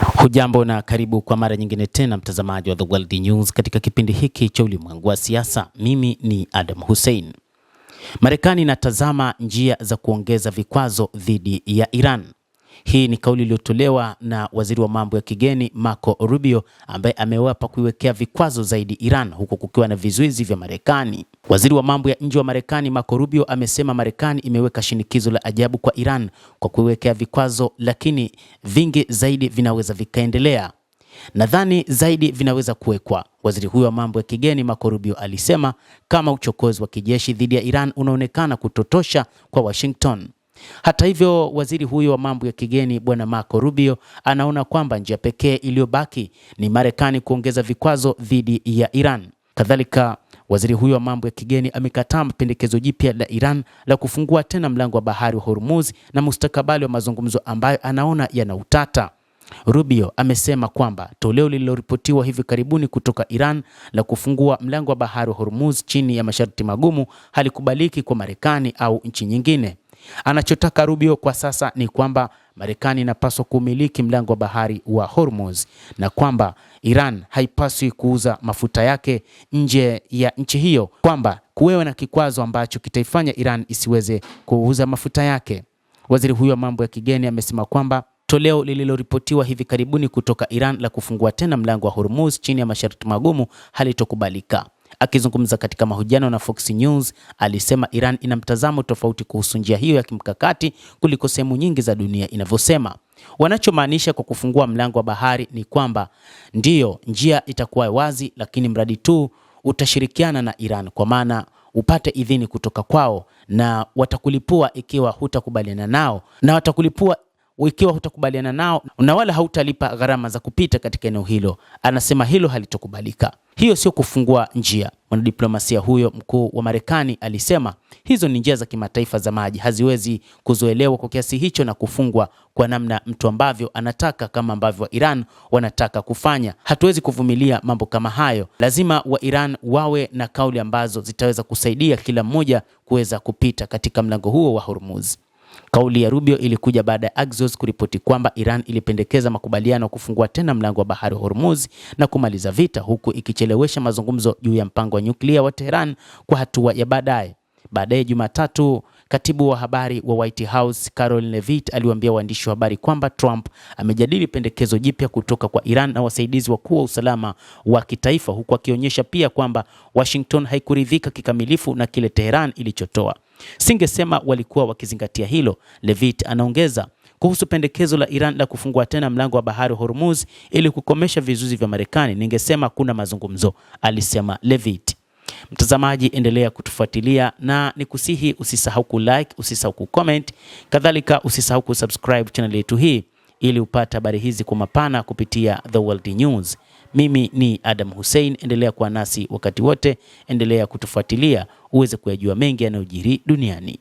Hujambo na karibu kwa mara nyingine tena mtazamaji wa The World News katika kipindi hiki cha ulimwengu wa siasa. Mimi ni Adam Hussein. Marekani inatazama njia za kuongeza vikwazo dhidi ya Iran. Hii ni kauli iliyotolewa na waziri wa mambo ya kigeni Marco Rubio ambaye amewapa kuiwekea vikwazo zaidi Iran huku kukiwa na vizuizi vya Marekani. Waziri wa mambo ya nje wa Marekani Marco Rubio amesema Marekani imeweka shinikizo la ajabu kwa Iran kwa kuiwekea vikwazo, lakini vingi zaidi vinaweza vikaendelea. Nadhani zaidi vinaweza kuwekwa, waziri huyo wa mambo ya kigeni Marco Rubio alisema, kama uchokozi wa kijeshi dhidi ya Iran unaonekana kutotosha kwa Washington. Hata hivyo, waziri huyo wa mambo ya kigeni bwana Marco Rubio anaona kwamba njia pekee iliyobaki ni Marekani kuongeza vikwazo dhidi ya Iran. Kadhalika, waziri huyo wa mambo ya kigeni amekataa pendekezo jipya la Iran la kufungua tena mlango wa bahari wa Hormuz na mustakabali wa mazungumzo ambayo anaona yana utata. Rubio amesema kwamba toleo lililoripotiwa hivi karibuni kutoka Iran la kufungua mlango wa bahari wa Hormuz chini ya masharti magumu halikubaliki kwa Marekani au nchi nyingine. Anachotaka Rubio kwa sasa ni kwamba Marekani inapaswa kumiliki mlango wa bahari wa Hormuz na kwamba Iran haipaswi kuuza mafuta yake nje ya nchi hiyo, kwamba kuwewe na kikwazo ambacho kitaifanya Iran isiweze kuuza mafuta yake. Waziri huyo wa mambo ya kigeni amesema kwamba toleo lililoripotiwa hivi karibuni kutoka Iran la kufungua tena mlango wa Hormuz chini ya masharti magumu halitokubalika. Akizungumza katika mahojiano na Fox News, alisema Iran ina mtazamo tofauti kuhusu njia hiyo ya kimkakati kuliko sehemu nyingi za dunia inavyosema. Wanachomaanisha kwa kufungua mlango wa bahari ni kwamba ndiyo njia itakuwa wazi, lakini mradi tu utashirikiana na Iran, kwa maana upate idhini kutoka kwao, na watakulipua ikiwa hutakubaliana nao, na wala hautalipa gharama za kupita katika eneo hilo. Anasema hilo halitokubalika. Hiyo sio kufungua njia. Mwanadiplomasia huyo mkuu wa Marekani alisema hizo ni njia za kimataifa za maji, haziwezi kuzoelewa kwa kiasi hicho na kufungwa kwa namna mtu ambavyo anataka, kama ambavyo wa Iran wanataka kufanya. Hatuwezi kuvumilia mambo kama hayo. Lazima wa Iran wawe na kauli ambazo zitaweza kusaidia kila mmoja kuweza kupita katika mlango huo wa Hormuz. Kauli ya Rubio ilikuja baada ya Axios kuripoti kwamba Iran ilipendekeza makubaliano kufungua tena mlango wa bahari wa Hormuz na kumaliza vita, huku ikichelewesha mazungumzo juu ya mpango wa nyuklia wa Tehran kwa hatua ya baadaye. Baadaye Jumatatu, katibu wa habari wa White House Caroline Leavitt aliwaambia waandishi wa habari kwamba Trump amejadili pendekezo jipya kutoka kwa Iran na wasaidizi wakuu wa usalama wa kitaifa, huku akionyesha pia kwamba Washington haikuridhika kikamilifu na kile Tehran ilichotoa. Singesema walikuwa wakizingatia hilo, Leavitt anaongeza. Kuhusu pendekezo la Iran la kufungua tena mlango wa bahari Hormuz ili kukomesha vizuizi vya Marekani, ningesema kuna mazungumzo, alisema Leavitt. Mtazamaji, endelea kutufuatilia na nikusihi usisahau kulike, usisahau kucomment, kadhalika usisahau kusubscribe channel yetu hii ili upate habari hizi kwa mapana kupitia The World News. Mimi ni Adam Hussein, endelea kuwa nasi wakati wote, endelea kutufuatilia uweze kuyajua mengi yanayojiri duniani.